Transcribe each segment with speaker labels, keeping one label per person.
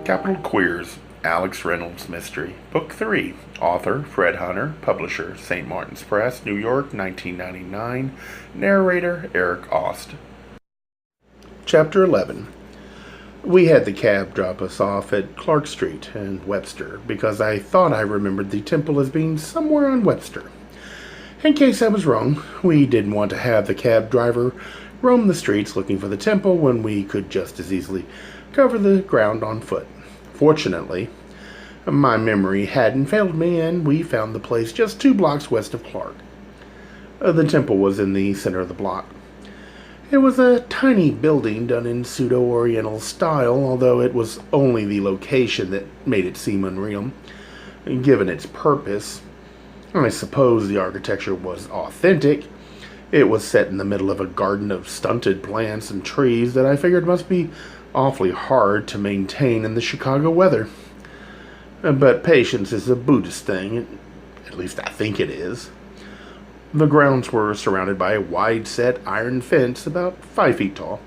Speaker 1: Capital Queers, Alex Reynolds Mystery. Book 3. Author, Fred Hunter. Publisher, St. Martin's Press, New York, 1999. Narrator, Eric Aust. Chapter 11. We had the cab drop us off at Clark Street and Webster because I thought I remembered the temple as being somewhere on Webster. In case I was wrong, we didn't want to have the cab driver roam the streets looking for the temple when we could just as easily cover the ground on foot. Fortunately, my memory hadn't failed me, and we found the place just 2 blocks west of Clark. The temple was in the center of the block. It was a tiny building done in pseudo-oriental style, although it was only the location that made it seem unreal. Given its purpose, I suppose the architecture was authentic. It was set in the middle of a garden of stunted plants and trees that I figured must be awfully hard to maintain in the Chicago weather. But patience is a Buddhist thing, at least I think it is. The grounds were surrounded by a wide-set iron fence about 5 feet tall,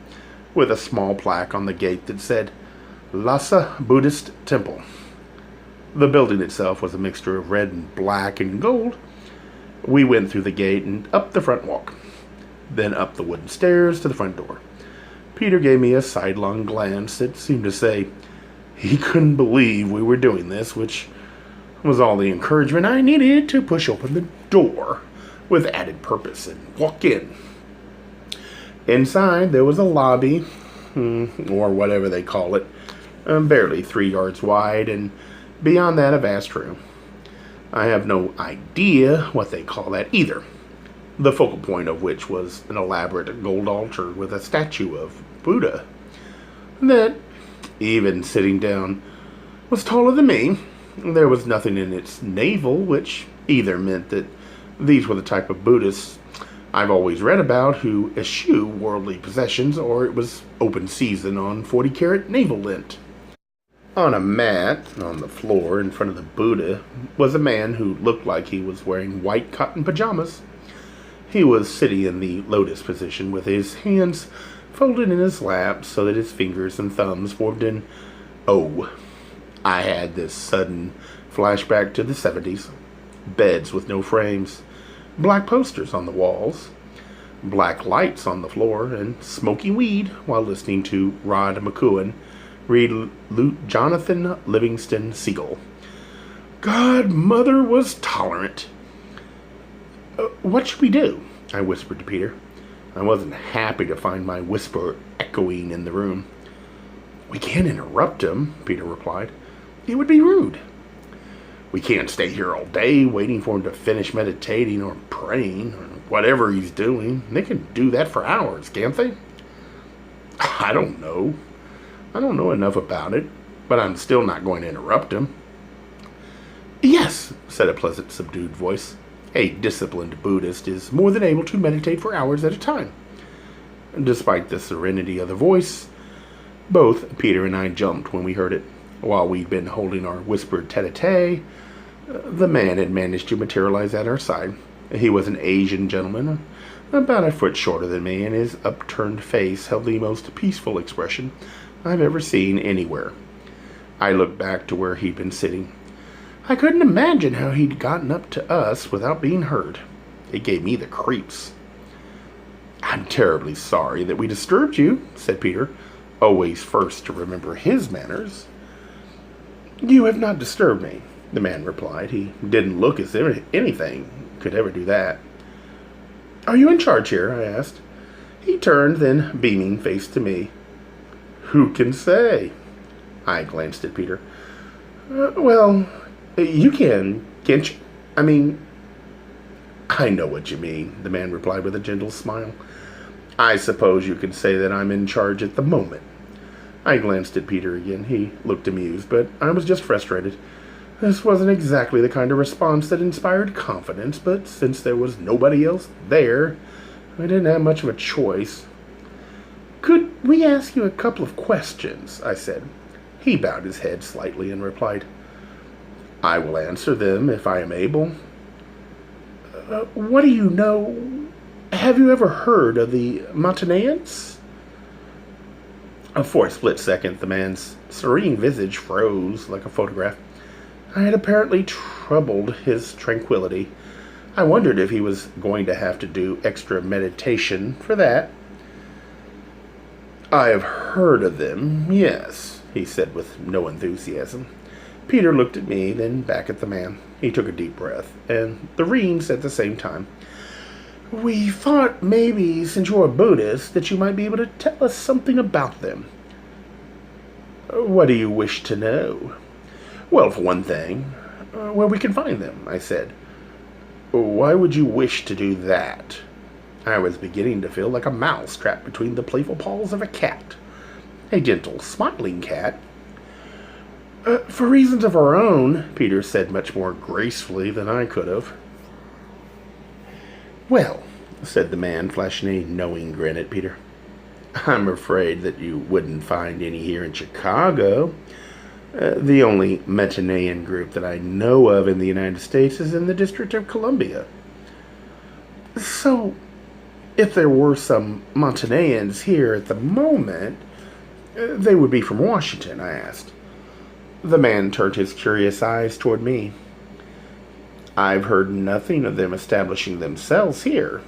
Speaker 1: with a small plaque on the gate that said, Lhasa Buddhist Temple. The building itself was a mixture of red and black and gold. We went through the gate and up the front walk, then up the wooden stairs to the front door. Peter gave me a sidelong glance that seemed to say he couldn't believe we were doing this, which was all the encouragement I needed to push open the door with added purpose and walk in. Inside, there was a lobby, or whatever they call it, barely 3 yards wide, and beyond that, a vast room. I have no idea what they call that either, the focal point of which was an elaborate gold altar with a statue of Buddha that, even sitting down, was taller than me. There was nothing in its navel, which either meant that these were the type of Buddhists I've always read about who eschew worldly possessions, or it was open season on 40-carat navel lint. On a mat on the floor in front of the Buddha was a man who looked like he was wearing white cotton pajamas. He was sitting in the lotus position with his hands folded in his lap so that his fingers and thumbs formed an O. I had this sudden flashback to the 70s. Beds with no frames, black posters on the walls, black lights on the floor, and smoky weed while listening to Rod McCowan read Jonathan Livingston Seagull. God, Mother was tolerant. What should we do? I whispered to Peter. I wasn't happy to find my whisper echoing in the room. We can't interrupt him, Peter replied. It would be rude. We can't stay here all day waiting for him to finish meditating or praying or whatever he's doing. They can do that for hours, can't they? I don't know. I don't know enough about it, but I'm still not going to interrupt him. Yes, said a pleasant, subdued voice. A disciplined Buddhist is more than able to meditate for hours at a time. Despite the serenity of the voice, both Peter and I jumped when we heard it. While we'd been holding our whispered tete-a-tete, the man had managed to materialize at our side. He was an Asian gentleman, about a foot shorter than me, and his upturned face held the most peaceful expression I've ever seen anywhere. I looked back to where he'd been sitting. I couldn't imagine how he'd gotten up to us without being heard. It gave me the creeps. I'm terribly sorry that we disturbed you, said Peter, always first to remember his manners. You have not disturbed me, the man replied. He didn't look as if anything could ever do that. Are you in charge here? I asked. He turned, then, beaming, face to me. Who can say? I glanced at Peter. Well, you can, can't you? I mean, I know what you mean, the man replied with a gentle smile. I suppose you could say that I'm in charge at the moment. I glanced at Peter again. He looked amused, but I was just frustrated. This wasn't exactly the kind of response that inspired confidence, but since there was nobody else there, I didn't have much of a choice. Could we ask you a couple of questions? I said. He bowed his head slightly and replied, I will answer them if I am able. What do you know? Have you ever heard of the Montanans? For a split second, the man's serene visage froze like a photograph. I had apparently troubled his tranquility. I wondered if he was going to have to do extra meditation for that. "I have heard of them, yes," he said with no enthusiasm. Peter looked at me, then back at the man. He took a deep breath, and the Reams at the same time. "We thought maybe, since you're a Buddhist, that you might be able to tell us something about them." "What do you wish to know?" "Well, for one thing, where we can find them," I said. "Why would you wish to do that?" I was beginning to feel like a mouse trapped between the playful paws of a cat. A gentle, smiling cat. For reasons of our own," Peter said much more gracefully than I could have. "Well," said the man, flashing a knowing grin at Peter, "I'm afraid that you wouldn't find any here in Chicago. The only Montanean group that I know of in the United States is in the District of Columbia." "So, if there were some Montaneans here at the moment, they would be from Washington?" I asked. The man turned his curious eyes toward me. "I've heard nothing of them establishing themselves here."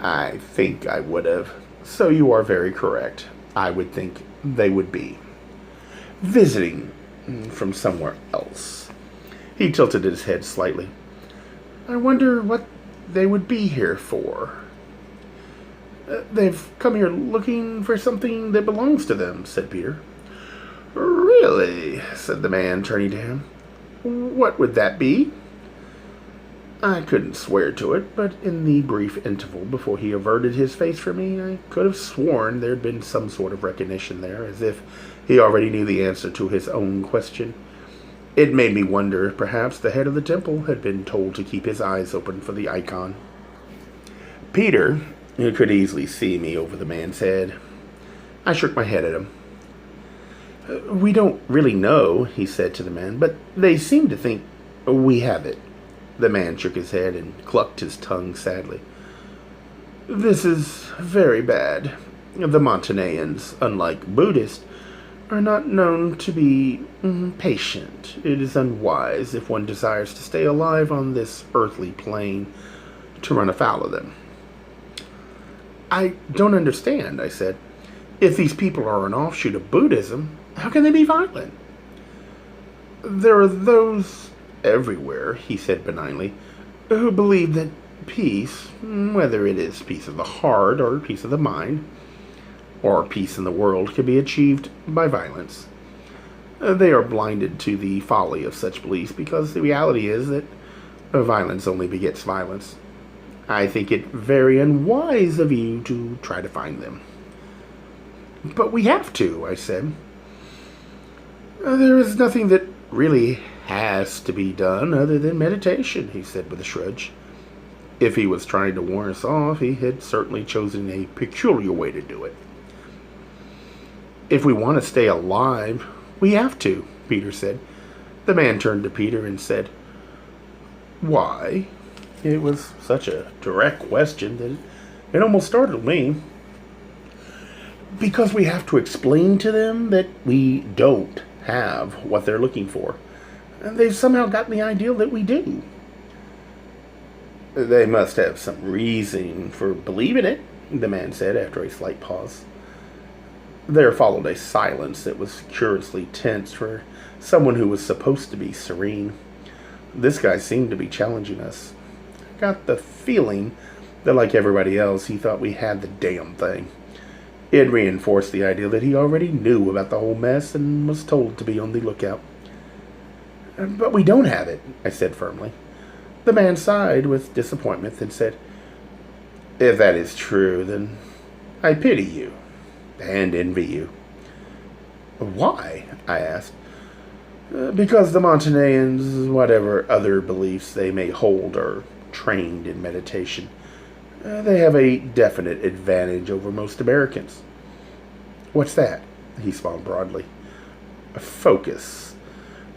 Speaker 1: "I think I would have. So you are very correct. I would think they would be visiting from somewhere else." He tilted his head slightly. "I wonder what they would be here for." "They've come here looking for something that belongs to them," said Peter. "Really?" said the man, turning to him. "What would that be?" I couldn't swear to it, but in the brief interval before he averted his face from me, I could have sworn there'd been some sort of recognition there, as if he already knew the answer to his own question. It made me wonder if perhaps the head of the temple had been told to keep his eyes open for the icon. Peter, who could easily see me over the man's head, I shook my head at him. "We don't really know," he said to the man, "but they seem to think we have it." The man shook his head and clucked his tongue sadly. "This is very bad. The Montaneans, unlike Buddhists, are not known to be patient. It is unwise, if one desires to stay alive on this earthly plane, to run afoul of them." "I don't understand," I said. "If these people are an offshoot of Buddhism, how can they be violent?" "There are those everywhere," he said benignly, "who believe that peace, whether it is peace of the heart or peace of the mind, or peace in the world, can be achieved by violence. They are blinded to the folly of such beliefs because the reality is that violence only begets violence. I think it very unwise of you to try to find them." "But we have to," I said. "There is nothing that really has to be done other than meditation," he said with a shrug. If he was trying to warn us off, he had certainly chosen a peculiar way to do it. "If we want to stay alive, we have to," Peter said. The man turned to Peter and said, "Why?" It was such a direct question that it almost startled me. "Because we have to explain to them that we don't have what they're looking for. And they've somehow gotten the idea that we do." "They must have some reason for believing it," the man said after a slight pause. There followed a silence that was curiously tense for someone who was supposed to be serene. This guy seemed to be challenging us. I got the feeling that, like everybody else, he thought we had the damn thing. It reinforced the idea that he already knew about the whole mess and was told to be on the lookout. "But we don't have it," I said firmly. The man sighed with disappointment and said, "If that is true, then I pity you and envy you." "Why?" I asked. "Because the Montaneans, whatever other beliefs they may hold, are trained in meditation. They have a definite advantage over most Americans." "What's that?" He smiled broadly. "Focus.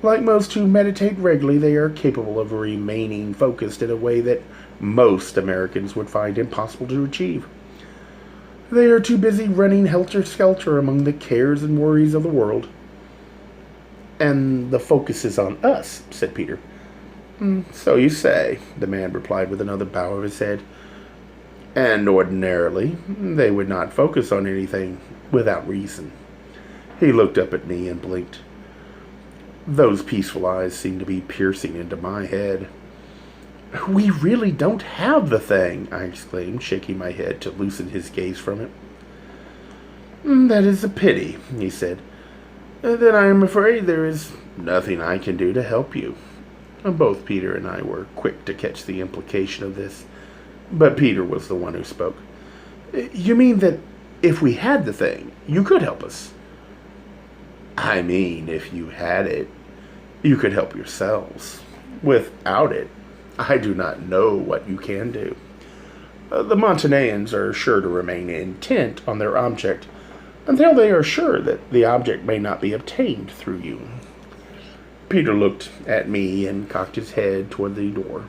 Speaker 1: Like most who meditate regularly, they are capable of remaining focused in a way that most Americans would find impossible to achieve. They are too busy running helter-skelter among the cares and worries of the world. And the focus is on us, said Peter. So you say, the man replied with another bow of his head. And ordinarily, they would not focus on anything without reason. He looked up at me and blinked. Those peaceful eyes seemed to be piercing into my head. We really don't have the thing, I exclaimed, shaking my head to loosen his gaze from it. That is a pity, he said. Then I am afraid there is nothing I can do to help you. Both Peter and I were quick to catch the implication of this, but Peter was the one who spoke. You mean that if we had the thing, you could help us? I mean, if you had it, you could help yourselves. Without it, I do not know what you can do. The Montaneans are sure to remain intent on their object until they are sure that the object may not be obtained through you. Peter looked at me and cocked his head toward the door.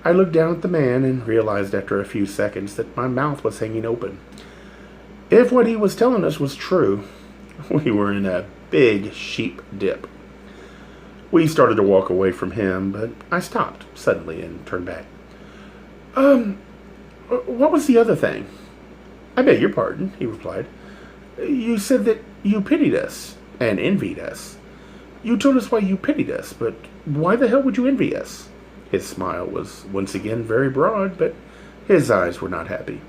Speaker 1: I looked down at the man and realized after a few seconds that my mouth was hanging open. If what he was telling us was true, we were in a big sheep dip. We started to walk away from him, but I stopped suddenly and turned back. What was the other thing? I beg your pardon, he replied. You said that you pitied us and envied us. You told us why you pitied us, but why the hell would you envy us? His smile was once again very broad, but his eyes were not happy.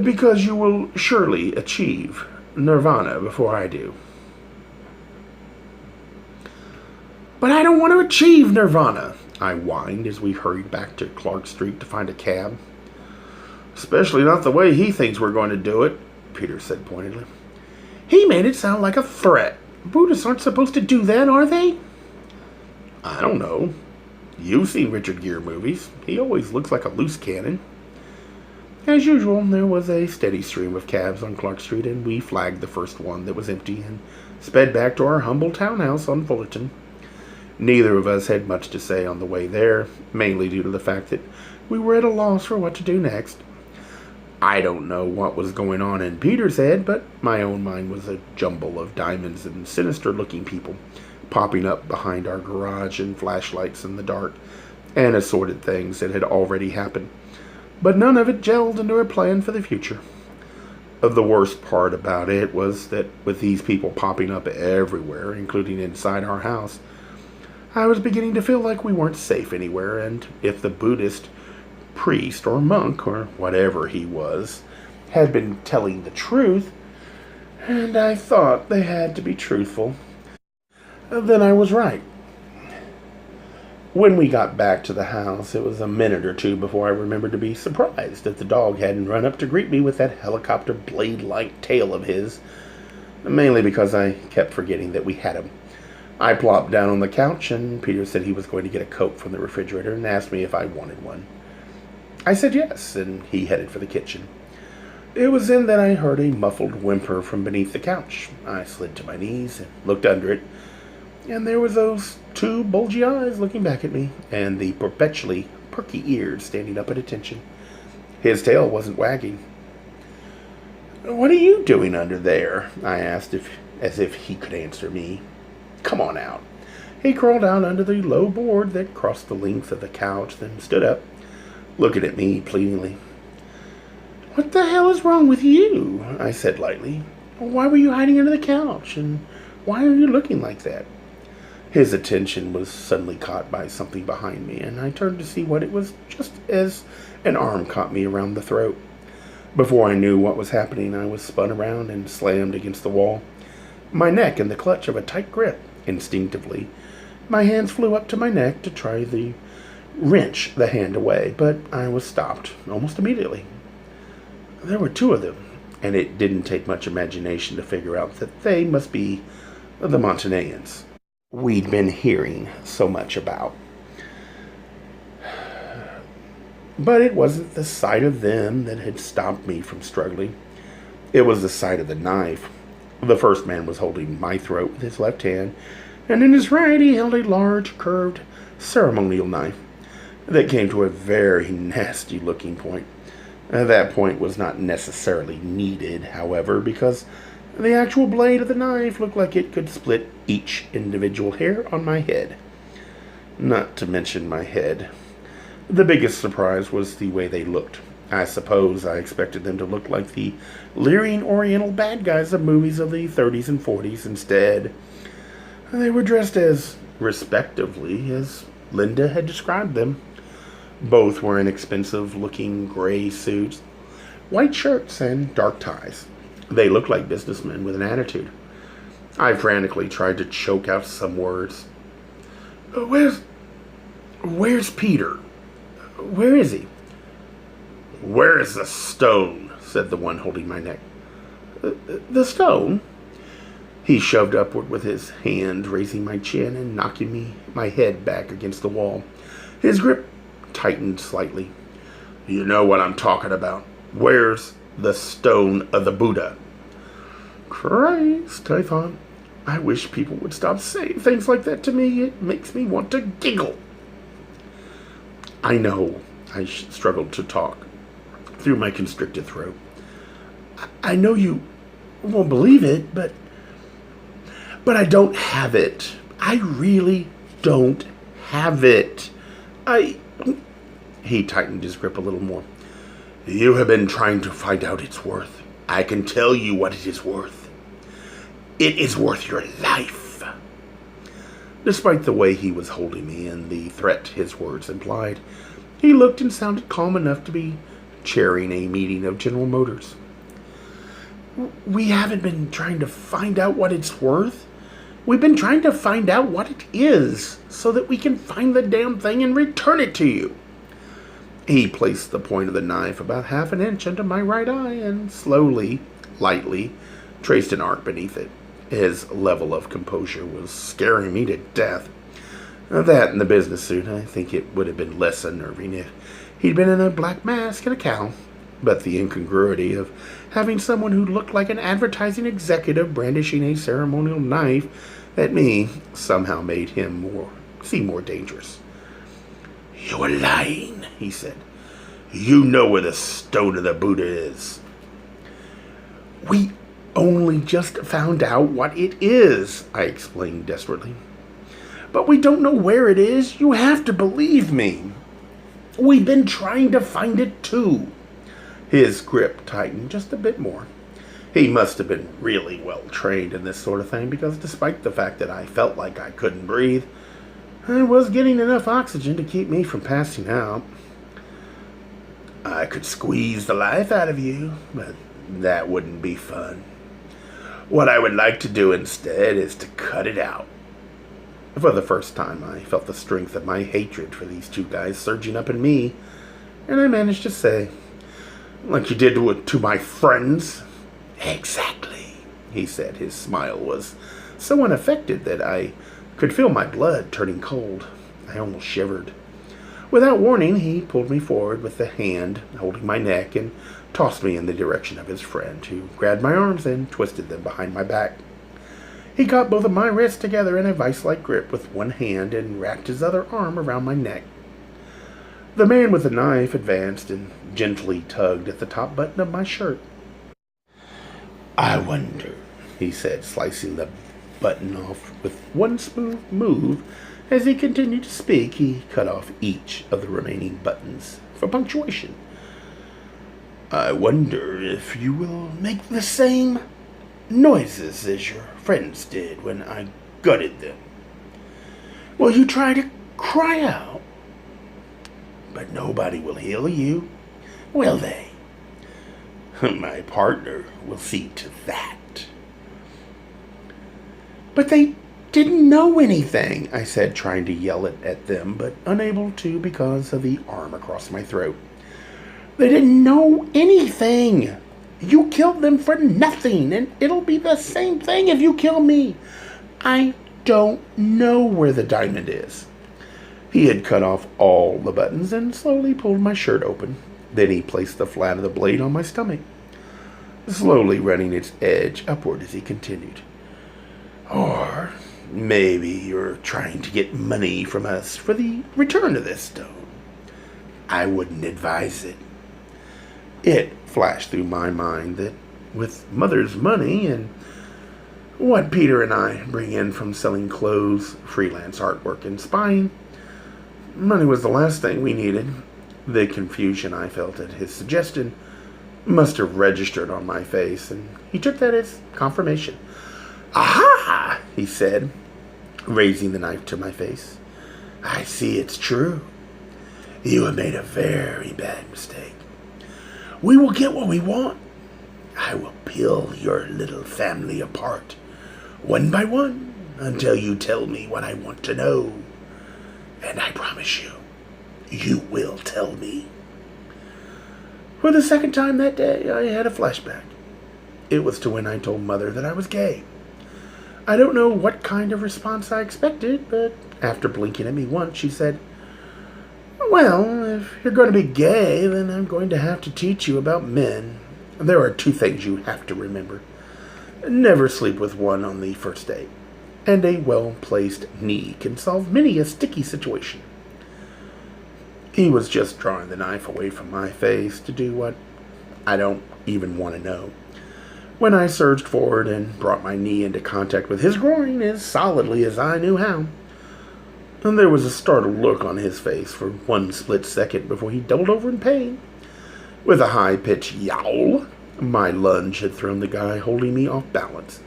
Speaker 1: Because you will surely achieve nirvana before I do. But I don't want to achieve nirvana, I whined as we hurried back to Clark Street to find a cab. Especially not the way he thinks we're going to do it, Peter said pointedly. He made it sound like a threat. Buddhists aren't supposed to do that, are they? I don't know. You've seen Richard Gere movies. He always looks like a loose cannon. As usual, there was a steady stream of cabs on Clark Street, and we flagged the first one that was empty and sped back to our humble townhouse on Fullerton. Neither of us had much to say on the way there, mainly due to the fact that we were at a loss for what to do next. I don't know what was going on in Peter's head, but my own mind was a jumble of diamonds and sinister-looking people popping up behind our garage and flashlights in the dark, and assorted things that had already happened. But none of it gelled into a plan for the future. The worst part about it was that with these people popping up everywhere, including inside our house, I was beginning to feel like we weren't safe anywhere, and if the Buddhist priest or monk or whatever he was had been telling the truth, and I thought they had to be truthful, then I was right. When we got back to the house, it was a minute or two before I remembered to be surprised that the dog hadn't run up to greet me with that helicopter blade-like tail of his, mainly because I kept forgetting that we had him. I plopped down on the couch, and Peter said he was going to get a Coke from the refrigerator and asked me if I wanted one. I said yes, and he headed for the kitchen. It was then that I heard a muffled whimper from beneath the couch. I slid to my knees and looked under it, and there was those two bulgy eyes looking back at me, and the perpetually perky ears standing up at attention. His tail wasn't wagging. "What are you doing under there?" I asked, as if he could answer me. "Come on out." He crawled out under the low board that crossed the length of the couch, then stood up, looking at me pleadingly. "What the hell is wrong with you?" I said lightly. "Why were you hiding under the couch, and why are you looking like that?" His attention was suddenly caught by something behind me, and I turned to see what it was just as an arm caught me around the throat. Before I knew what was happening, I was spun around and slammed against the wall, my neck in the clutch of a tight grip. Instinctively, my hands flew up to my neck to try to wrench the hand away, but I was stopped almost immediately. There were two of them, and it didn't take much imagination to figure out that they must be the Montaneans we'd been hearing so much about. But it wasn't the sight of them that had stopped me from struggling. It was the sight of the knife. The first man was holding my throat with his left hand, and in his right he held a large, curved, ceremonial knife that came to a very nasty-looking point. That point was not necessarily needed, however, because the actual blade of the knife looked like it could split each individual hair on my head. Not to mention my head. The biggest surprise was the way they looked. I suppose I expected them to look like the leering Oriental bad guys of movies of the 30s and 40s. Instead, they were dressed as respectively as Linda had described them. Both were in expensive-looking gray suits, white shirts, and dark ties. They looked like businessmen with an attitude. I frantically tried to choke out some words. Where's Peter? Where is he? Where is the stone? Said the one holding my neck. The stone? He shoved upward with his hand, raising my chin and knocking my head back against the wall. His grip tightened slightly. You know what I'm talking about. Where's the stone of the Buddha? Christ, I thought. I wish people would stop saying things like that to me. It makes me want to giggle. I know. I struggled to talk through my constricted throat. I know you won't believe it, but I don't have it. I really don't have it. He tightened his grip a little more. You have been trying to find out its worth. I can tell you what it is worth. It is worth your life. Despite the way he was holding me and the threat his words implied, he looked and sounded calm enough to be chairing a meeting of General Motors. We haven't been trying to find out what it's worth. We've been trying to find out what it is so that we can find the damn thing and return it to you. He placed the point of the knife about half an inch under my right eye and slowly, lightly, traced an arc beneath it. His level of composure was scaring me to death. That and the business suit, I think it would have been less unnerving if he'd been in a black mask and a cowl. But the incongruity of having someone who looked like an advertising executive brandishing a ceremonial knife at me somehow made him seem more dangerous. You're lying, he said. You know where the stone of the Buddha is. We only just found out what it is, I explained desperately. But we don't know where it is. You have to believe me. We've been trying to find it too. His grip tightened just a bit more. He must have been really well trained in this sort of thing, because despite the fact that I felt like I couldn't breathe, I was getting enough oxygen to keep me from passing out. I could squeeze the life out of you, but that wouldn't be fun. What I would like to do instead is to cut it out. For the first time, I felt the strength of my hatred for these two guys surging up in me, and I managed to say, like you did to my friends. Exactly, he said. His smile was so unaffected that I could feel my blood turning cold. I almost shivered. Without warning, he pulled me forward with the hand holding my neck and tossed me in the direction of his friend, who grabbed my arms and twisted them behind my back. He caught both of my wrists together in a vice-like grip with one hand and wrapped his other arm around my neck. The man with the knife advanced and gently tugged at the top button of my shirt. I wonder, he said, slicing the button off with one smooth move. As he continued to speak, he cut off each of the remaining buttons for punctuation. I wonder if you will make the same noises as your friends did when I gutted them. Will you try to cry out? But nobody will heal you, will they? My partner will see to that. But they didn't know anything, I said, trying to yell it at them, but unable to because of the arm across my throat. They didn't know anything. You killed them for nothing, and it'll be the same thing if you kill me. I don't know where the diamond is. He had cut off all the buttons and slowly pulled my shirt open. Then he placed the flat of the blade on my stomach, slowly running its edge upward as he continued. Or maybe you're trying to get money from us for the return of this stone. I wouldn't advise it. It flashed through my mind that with Mother's money and what Peter and I bring in from selling clothes, freelance artwork, and spying, money was the last thing we needed. The confusion I felt at his suggestion must have registered on my face, and he took that as confirmation. "Aha!" he said, raising the knife to my face. "I see it's true. You have made a very bad mistake. We will get what we want. I will peel your little family apart, one by one, until you tell me what I want to know. And I promise you, you will tell me." For the second time that day, I had a flashback. It was to when I told Mother that I was gay. I don't know what kind of response I expected, but after blinking at me once, she said, "Well, if you're going to be gay, then I'm going to have to teach you about men. There are 2 things you have to remember. Never sleep with one on the first date, and a well-placed knee can solve many a sticky situation." He was just drawing the knife away from my face to do what I don't even want to know, when I surged forward and brought my knee into contact with his groin as solidly as I knew how. And there was a startled look on his face for one split second before he doubled over in pain. With a high-pitched yowl, my lunge had thrown the guy holding me off balance,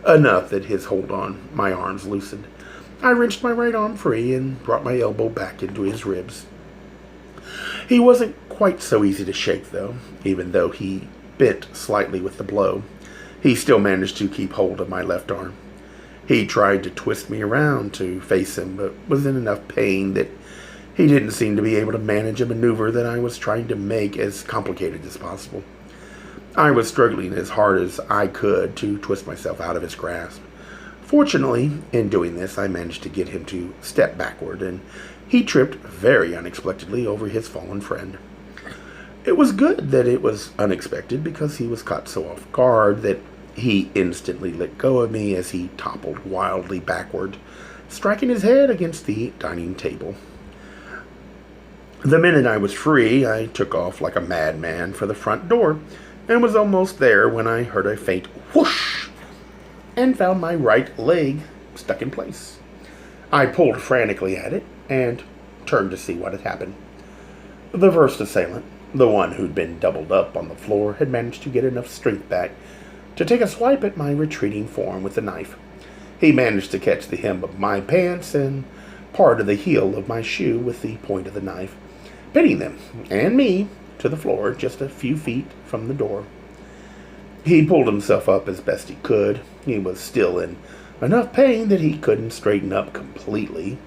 Speaker 1: enough that his hold on my arms loosened. I wrenched my right arm free and brought my elbow back into his ribs. He wasn't quite so easy to shake, though. Even though he bent slightly with the blow, he still managed to keep hold of my left arm. He tried to twist me around to face him, but was in enough pain that he didn't seem to be able to manage a maneuver that I was trying to make as complicated as possible. I was struggling as hard as I could to twist myself out of his grasp. Fortunately, in doing this, I managed to get him to step backward, and he tripped very unexpectedly over his fallen friend. It was good that it was unexpected, because he was caught so off guard that he instantly let go of me as he toppled wildly backward, striking his head against the dining table. The minute I was free, I took off like a madman for the front door, and was almost there when I heard a faint whoosh and found my right leg stuck in place. I pulled frantically at it and turned to see what had happened. The first assailant, the one who'd been doubled up on the floor, had managed to get enough strength back to take a swipe at my retreating form with the knife. He managed to catch the hem of my pants and part of the heel of my shoe with the point of the knife, pinning them, and me, to the floor just a few feet from the door. He pulled himself up as best he could. He was still in enough pain that he couldn't straighten up completely.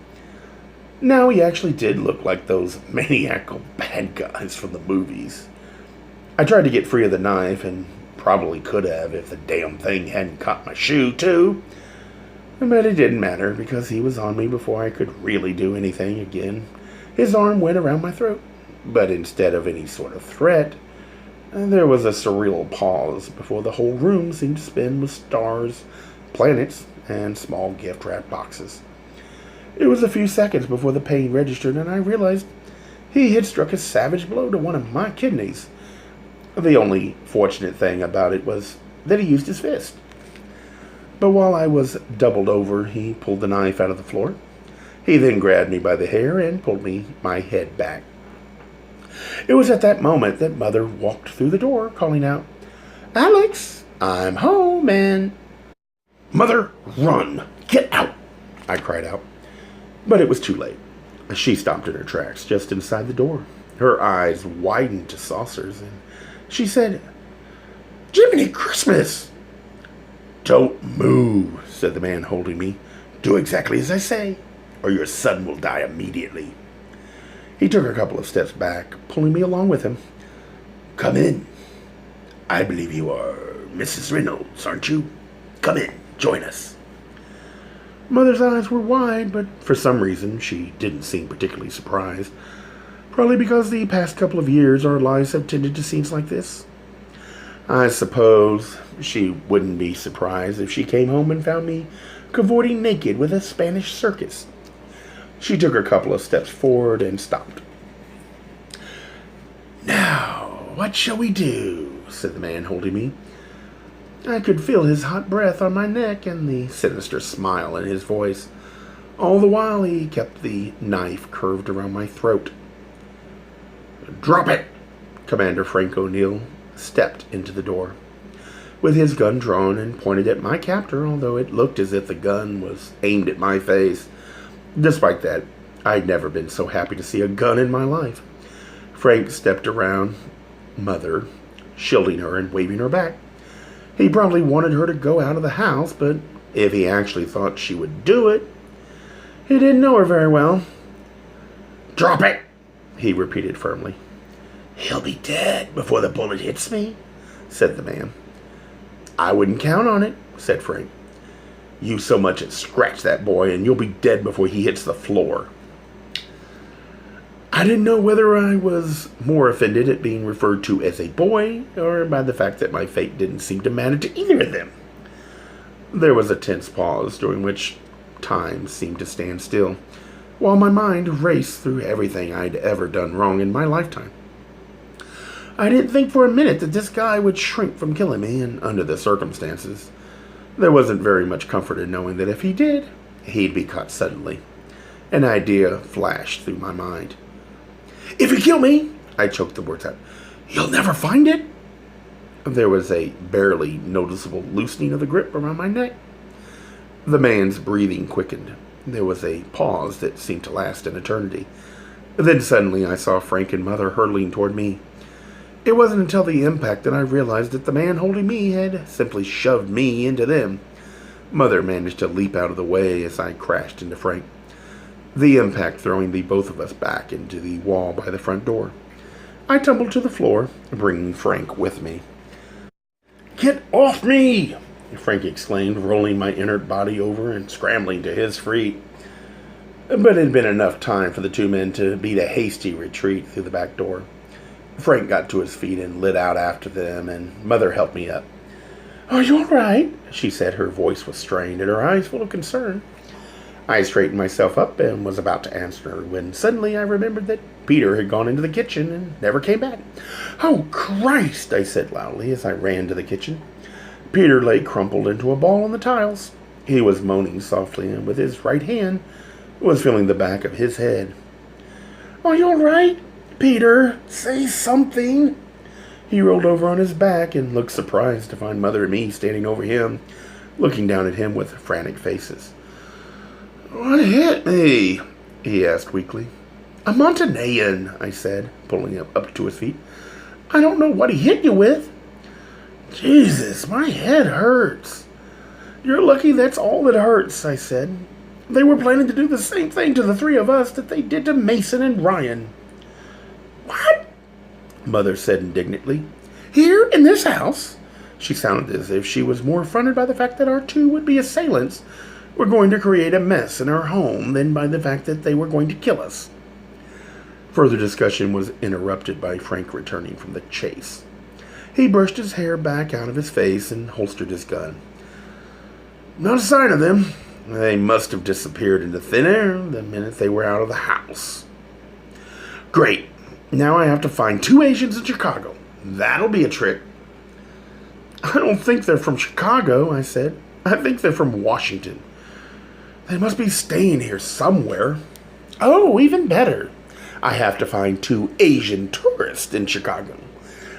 Speaker 1: Now he actually did look like those maniacal bad guys from the movies. I tried to get free of the knife, and probably could have if the damn thing hadn't caught my shoe too. But it didn't matter, because he was on me before I could really do anything again. His arm went around my throat, but instead of any sort of threat, there was a surreal pause before the whole room seemed to spin with stars, planets, and small gift-wrapped boxes. It was a few seconds before the pain registered, and I realized he had struck a savage blow to one of my kidneys. The only fortunate thing about it was that he used his fist. But while I was doubled over, he pulled the knife out of the floor. He then grabbed me by the hair and pulled my head back. It was at that moment that Mother walked through the door, calling out, "Alex, I'm home, and—" "Mother, run! Get out!" I cried out. But it was too late. She stopped in her tracks just inside the door. Her eyes widened to saucers, and she said, "Jiminy Christmas!" "Don't move," said the man holding me. "Do exactly as I say, or your son will die immediately." He took a couple of steps back, pulling me along with him. "Come in. I believe you are Mrs. Reynolds, aren't you? Come in, join us." Mother's eyes were wide, but for some reason she didn't seem particularly surprised. Probably because the past couple of years our lives have tended to scenes like this. I suppose she wouldn't be surprised if she came home and found me cavorting naked with a Spanish circus. She took a couple of steps forward and stopped. "Now, "What shall we do?" said the man holding me. I could feel his hot breath on my neck and the sinister smile in his voice. All the while he kept the knife curved around my throat. "Drop it!" Commander Frank O'Neill stepped into the door, with his gun drawn and pointed at my captor, although it looked as if the gun was aimed at my face. Despite that, I'd never been so happy to see a gun in my life. Frank stepped around Mother, shielding her and waving her back. He probably wanted her to go out of the house, but if he actually thought she would do it, he didn't know her very well. "Drop it!" he repeated firmly. "He'll be dead before the bullet hits me," said the man. "I wouldn't count on it," said Frank. "You so much as scratch that boy and you'll be dead before he hits the floor." I didn't know whether I was more offended at being referred to as a boy or by the fact that my fate didn't seem to matter to either of them. There was a tense pause during which time seemed to stand still, while my mind raced through everything I'd ever done wrong in my lifetime. I didn't think for a minute that this guy would shrink from killing me, and under the circumstances, there wasn't very much comfort in knowing that if he did, he'd be caught suddenly. An idea flashed through my mind. "If you kill me," I choked the words out, "you'll never find it?" There was a barely noticeable loosening of the grip around my neck. The man's breathing quickened. There was a pause that seemed to last an eternity. Then suddenly I saw Frank and Mother hurtling toward me. It wasn't until the impact that I realized that the man holding me had simply shoved me into them. Mother managed to leap out of the way as I crashed into Frank, the impact throwing the both of us back into the wall by the front door. I tumbled to the floor, bringing Frank with me. "Get off me!" Frank exclaimed, rolling my inert body over and scrambling to his feet. But it had been enough time for the two men to beat a hasty retreat through the back door. Frank got to his feet and lit out after them, and Mother helped me up. "Are you all right?" she said. Her voice was strained and her eyes full of concern. I straightened myself up and was about to answer her when suddenly I remembered that Peter had gone into the kitchen and never came back. "Oh, Christ!" I said loudly as I ran to the kitchen. Peter lay crumpled into a ball on the tiles. He was moaning softly and with his right hand was feeling the back of his head. "Are you all right? Peter, say something." He rolled over on his back and looked surprised to find Mother and me standing over him, looking down at him with frantic faces. "What hit me?" he asked weakly. "A Montanean," I said, pulling him up to his feet. "I don't know what he hit you with." "Jesus, my head hurts." "You're lucky that's all that hurts," I said. "They were planning to do the same thing to the three of us that they did to Mason and Ryan." "What?" Mother said indignantly. "Here in this house?" She sounded as if she was more affronted by the fact that our two would-be assailants were going to create a mess in our home than by the fact that they were going to kill us. Further discussion was interrupted by Frank returning from the chase. He brushed his hair back out of his face and holstered his gun. "Not a sign of them. They must have disappeared into thin air the minute they were out of the house." "Great. Now I have to find 2 Asians in Chicago. That'll be a trick." "I don't think they're from Chicago," I said. "I think they're from Washington. They must be staying here somewhere." "Oh, even better. I have to find 2 Asian tourists in Chicago.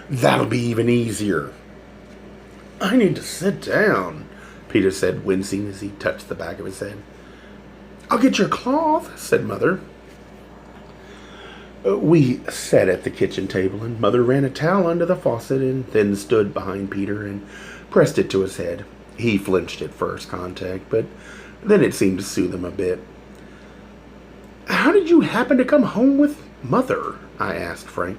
Speaker 1: That'll be even easier." "I need to sit down," Peter said, wincing as he touched the back of his head. "I'll get your cloth," said Mother. We sat at the kitchen table, and Mother ran a towel under the faucet and then stood behind Peter and pressed it to his head. He flinched at first contact, but then it seemed to soothe him a bit. "How did you happen to come home with Mother?" I asked Frank.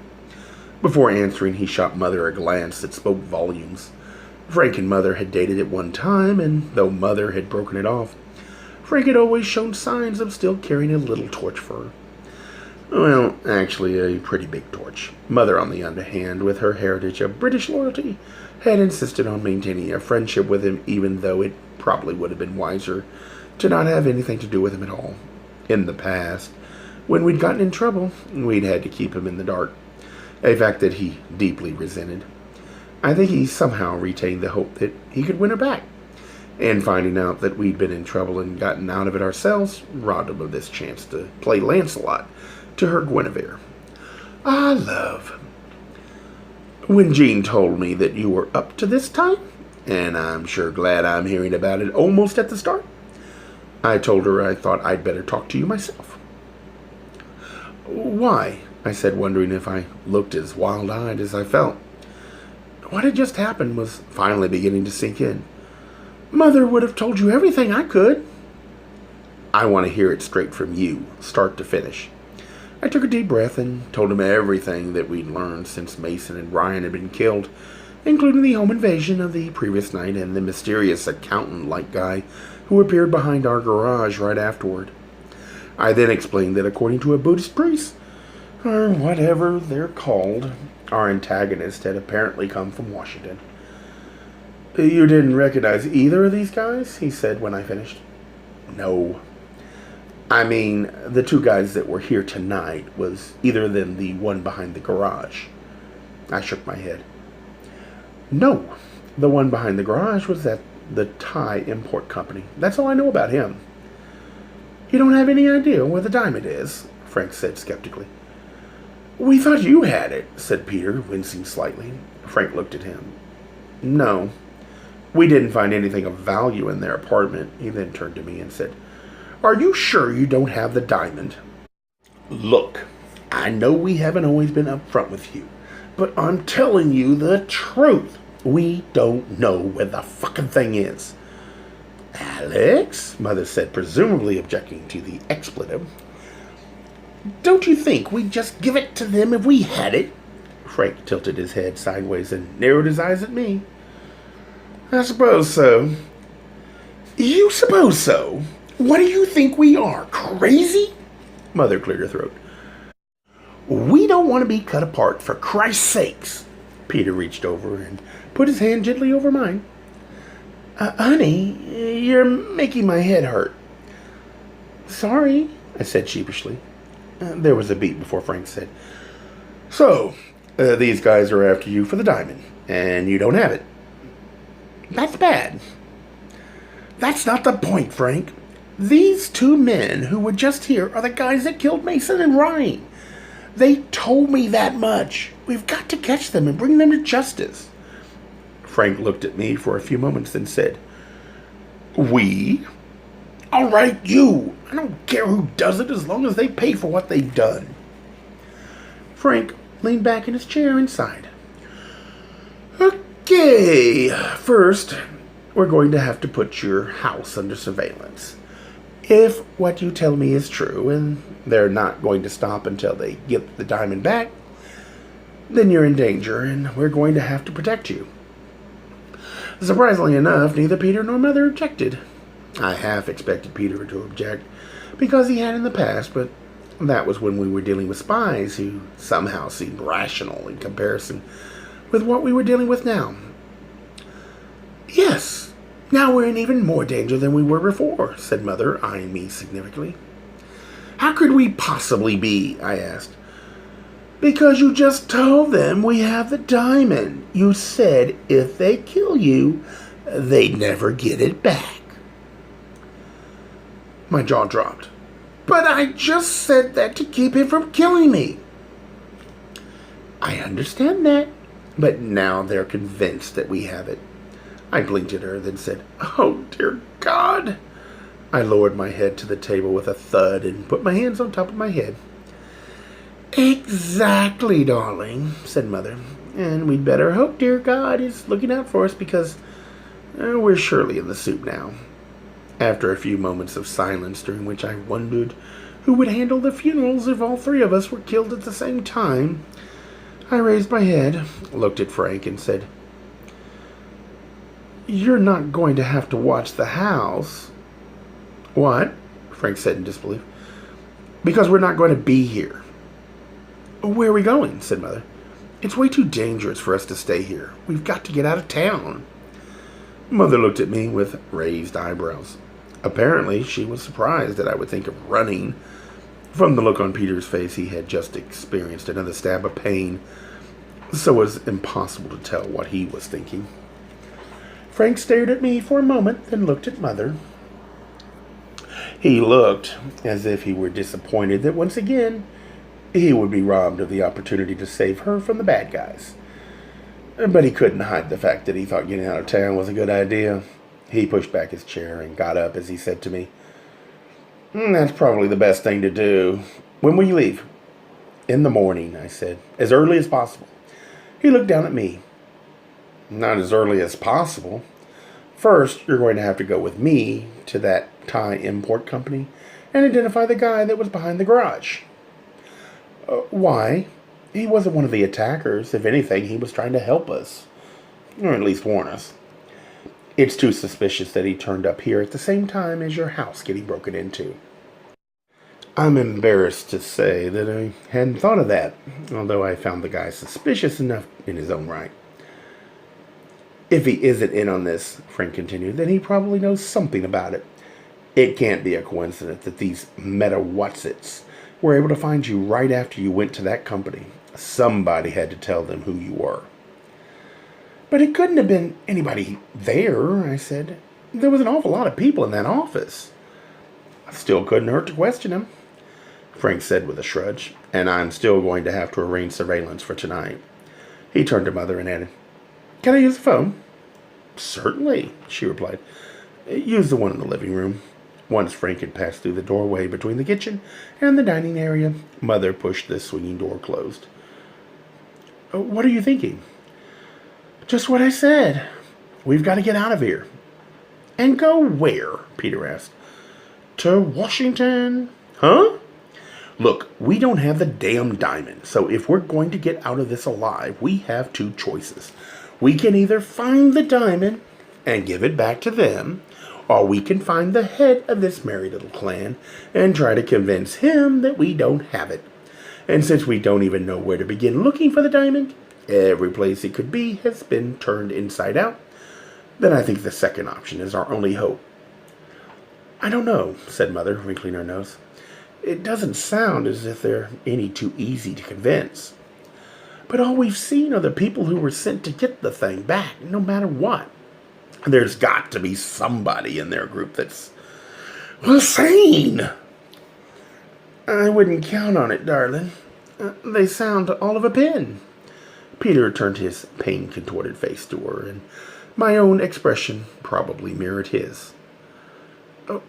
Speaker 1: Before answering, he shot Mother a glance that spoke volumes. Frank and Mother had dated at one time, and though Mother had broken it off, Frank had always shown signs of still carrying a little torch for her. Well, actually, a pretty big torch. Mother, on the other hand, with her heritage of British loyalty, had insisted on maintaining a friendship with him, even though it probably would have been wiser to not have anything to do with him at all. In the past, when we'd gotten in trouble, we'd had to keep him in the dark. a fact that he deeply resented. I think he somehow retained the hope that he could win her back, and finding out that we'd been in trouble and gotten out of it ourselves robbed him of this chance to play Lancelot to her Guinevere. Ah, love. When Jean told me that you were up to this time, and I'm sure glad I'm hearing about it almost at the start, I told her I thought I'd better talk to you myself. Why? I said, wondering if I looked as wild-eyed as I felt. What had just happened was finally beginning to sink in. Mother would have told you everything I could. I want to hear it straight from you, start to finish. I took a deep breath and told him everything that we'd learned since Mason and Ryan had been killed, including the home invasion of the previous night and the mysterious accountant-like guy who appeared behind our garage right afterward. I then explained that according to a Buddhist priest, or whatever they're called, our antagonist had apparently come from Washington. You didn't recognize either of these guys? He said when I finished. No. I mean, the two guys that were here tonight was either of them the one behind the garage. I shook my head. No, the one behind the garage was at the Thai import company. That's all I know about him. You don't have any idea where the diamond is? Frank said skeptically. We thought you had it, said Peter, wincing slightly. Frank looked at him. No, we didn't find anything of value in their apartment. He then turned to me and said, Are you sure you don't have the diamond? Look, I know we haven't always been upfront with you, but I'm telling you the truth. We don't know where the fucking thing is. Alex, Mother said, presumably objecting to the expletive. Don't you think we'd just give it to them if we had it? Frank tilted his head sideways and narrowed his eyes at me. I suppose so. You suppose so? What do you think we are, crazy? Mother cleared her throat. We don't want to be cut apart, for Christ's sakes. Peter reached over and put his hand gently over mine. Honey, you're making my head hurt. Sorry, I said sheepishly. There was a beat before Frank said, So, these guys are after you for the diamond, and you don't have it. That's bad. That's not the point, Frank. These two men who were just here are the guys that killed Mason and Ryan. They told me that much. We've got to catch them and bring them to justice. Frank looked at me for a few moments and said, We? All right, you. I don't care who does it as long as they pay for what they've done. Frank leaned back in his chair and sighed. Okay, first, we're going to have to put your house under surveillance. If what you tell me is true, and they're not going to stop until they get the diamond back, then you're in danger, and we're going to have to protect you. Surprisingly enough, neither Peter nor Mother objected. I half expected Peter to object, because he had in the past, but that was when we were dealing with spies who somehow seemed rational in comparison with what we were dealing with now. Yes, now we're in even more danger than we were before, said Mother, eyeing me significantly. How could we possibly be? I asked. Because you just told them we have the diamond. You said if they kill you, they'd never get it back. My jaw dropped. But I just said that to keep him from killing me. I understand that, but now they're convinced that we have it. I blinked at her, then said, Oh, dear God. I lowered my head to the table with a thud and put my hands on top of my head. Exactly, darling, said Mother. And we'd better hope, dear God, is looking out for us because we're surely in the soup now. After a few moments of silence during which I wondered who would handle the funerals if all three of us were killed at the same time, I raised my head, looked at Frank, and said, You're not going to have to watch the house. What? Frank said in disbelief. Because we're not going to be here. Where are we going? Said Mother. It's way too dangerous for us to stay here. We've got to get out of town. Mother looked at me with raised eyebrows. Apparently, she was surprised that I would think of running. From the look on Peter's face, he had just experienced another stab of pain so it was impossible to tell what he was thinking. Frank stared at me for a moment, then looked at Mother. He looked as if he were disappointed that once again he would be robbed of the opportunity to save her from the bad guys. But he couldn't hide the fact that he thought getting out of town was a good idea. He pushed back his chair and got up as he said to me, "That's probably the best thing to do. When will you leave?" "In the morning," I said, "as early as possible." He looked down at me. "Not as early as possible. First, you're going to have to go with me to that Thai import company and identify the guy that was behind the garage." "Why?" "He wasn't one of the attackers. If anything, he was trying to help us. Or at least warn us. It's too suspicious that he turned up here at the same time as your house getting broken into." I'm embarrassed to say that I hadn't thought of that, although I found the guy suspicious enough in his own right. "If he isn't in on this," Frank continued, "then he probably knows something about it. It can't be a coincidence that these meta-whatsits were able to find you right after you went to that company. Somebody had to tell them who you were." "But it couldn't have been anybody there," I said. "There was an awful lot of people in that office." "Still couldn't hurt to question him," Frank said with a shrug, "and I'm still going to have to arrange surveillance for tonight." He turned to Mother and added, "Can I use the phone?" "Certainly," she replied. "Use the one in the living room." Once Frank had passed through the doorway between the kitchen and the dining area, Mother pushed the swinging door closed. "What are you thinking?" "Just what I said. We've got to get out of here." "And go where?" Peter asked. "To Washington." "Huh?" "Look, we don't have the damn diamond, so if we're going to get out of this alive, we have two choices. We can either find the diamond and give it back to them, or we can find the head of this merry little clan and try to convince him that we don't have it. And since we don't even know where to begin looking for the diamond, every place it could be has been turned inside out, then I think the second option is our only hope." "I don't know," said Mother, wrinkling her nose. "It doesn't sound as if they're any too easy to convince. But all we've seen are the people who were sent to get the thing back, no matter what. There's got to be somebody in their group that's insane." "I wouldn't count on it, darling. They sound all of a pin." Peter turned his pain-contorted face to her, and my own expression probably mirrored his.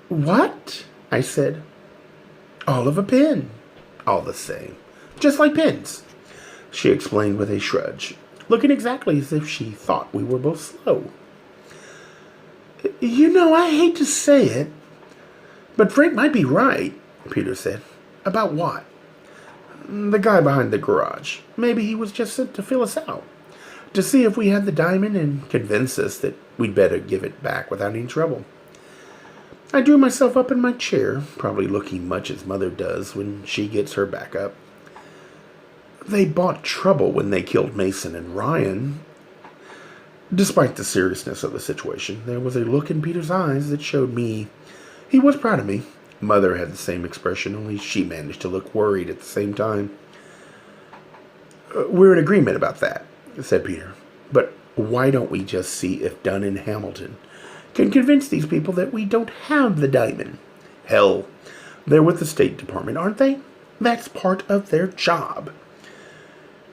Speaker 1: "What?" I said. "All of a pin. All the same. Just like pins," she explained with a shrug, looking exactly as if she thought we were both slow. "You know, I hate to say it, but Frank might be right," Peter said. "About what?" "The guy behind the garage. Maybe he was just sent to fill us out, to see if we had the diamond and convince us that we'd better give it back without any trouble." I drew myself up in my chair, probably looking much as Mother does when she gets her back up. "They bought trouble when they killed Mason and Ryan." Despite the seriousness of the situation, there was a look in Peter's eyes that showed me he was proud of me. Mother had the same expression, only she managed to look worried at the same time. "We're in agreement about that," said Peter. "But why don't we just see if Dunn and Hamilton can convince these people that we don't have the diamond? Hell, they're with the State Department, aren't they? That's part of their job.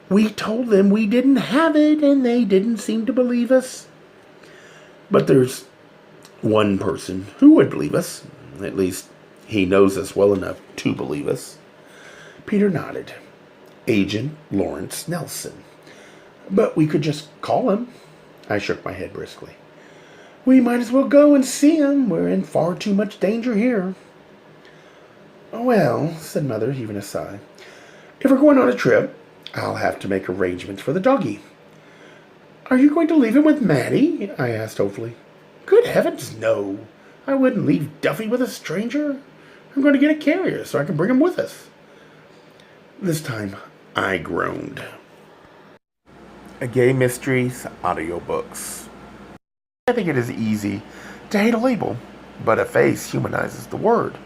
Speaker 1: We told them we didn't have it, and they didn't seem to believe us." "But there's one person who would believe us. At least, he knows us well enough to believe us." Peter nodded. "Agent Lawrence Nelson. But we could just call him." I shook my head briskly. "We might as well go and see him. We're in far too much danger here." "Well," said Mother, heaving a sigh, "if we're going on a trip, I'll have to make arrangements for the doggy." "Are you going to leave him with Maddie?" I asked hopefully. "Good heavens, no. I wouldn't leave Duffy with a stranger. I'm going to get a carrier so I can bring him with us." This time, I groaned. Gay Mysteries audiobooks. I think it is easy to hate a label, but a face humanizes the word.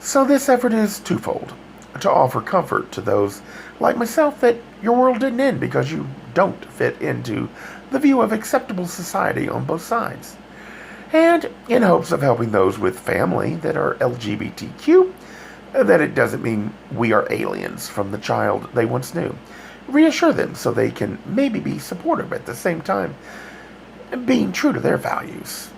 Speaker 1: So this effort is twofold.
Speaker 2: to offer comfort to those like myself that your world didn't end because you don't fit into the view of acceptable society on both sides. And in hopes of helping those with family that are LGBTQ, that it doesn't mean we are aliens from the child they once knew. Reassure them so they can maybe be supportive at the same time, being true to their values.